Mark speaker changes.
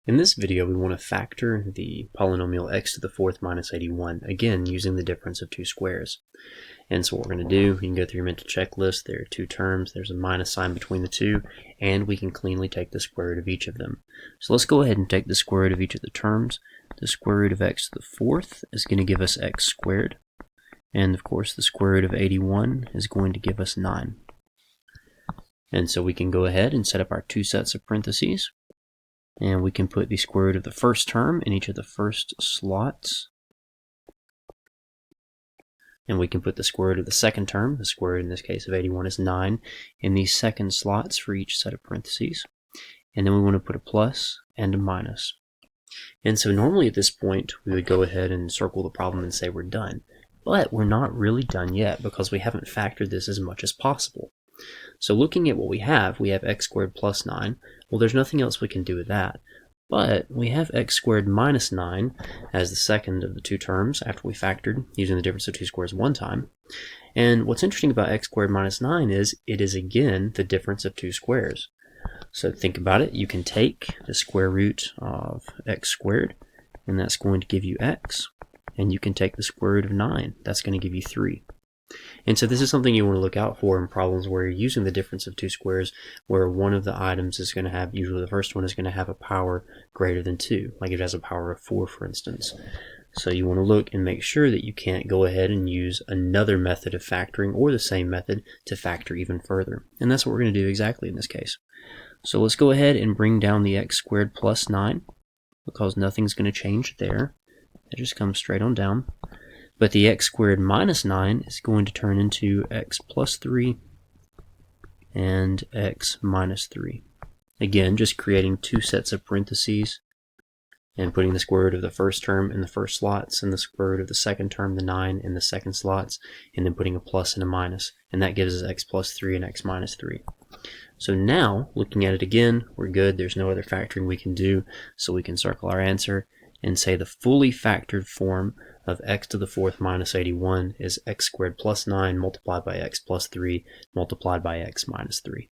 Speaker 1: In this video, we want to factor the polynomial x to the fourth minus 81, again using the difference of two squares. And so what we're going to do, you can go through your mental checklist. There are two terms, there's a minus sign between the two, and we can cleanly take the square root of each of them. So let's go ahead and take the square root of each of the terms. The square root of x to the fourth is going to give us x squared. And of course, the square root of 81 is going to give us 9. And so we can go ahead and set up our two sets of parentheses. And we can put the square root of the first term in each of the first slots. And we can put the square root of the second term, the square root in this case of 81 is 9, in these second slots for each set of parentheses. And then we want to put a plus and a minus. And so normally at this point, we would go ahead and circle the problem and say we're done. But we're not really done yet because we haven't factored this as much as possible. So looking at what we have x squared plus 9. Well, there's nothing else we can do with that. But we have x squared minus 9 as the second of the two terms after we factored using the difference of two squares one time. And what's interesting about x squared minus 9 is it is again the difference of two squares. So think about it. You can take the square root of x squared, and that's going to give you x. And you can take the square root of 9. That's going to give you 3. And so this is something you want to look out for in problems where you're using the difference of two squares, where one of the items is going to have, usually the first one is going to have a power greater than 2, like it has a power of 4, for instance. So you want to look and make sure that you can't go ahead and use another method of factoring or the same method to factor even further. And that's what we're going to do exactly in this case. So let's go ahead and bring down the x squared plus 9, because nothing's going to change there. It just comes straight on down. But the x squared minus 9 is going to turn into x plus 3 and x minus 3. Again, just creating two sets of parentheses and putting the square root of the first term in the first slots and the square root of the second term, the 9, in the second slots, and then putting a plus and a minus. And that gives us x plus 3 and x minus 3. So now, looking at it again, we're good. There's no other factoring we can do, so we can circle our answer and say the fully factored form of x to the fourth minus 81 is x squared plus 9 multiplied by x plus 3 multiplied by x minus 3.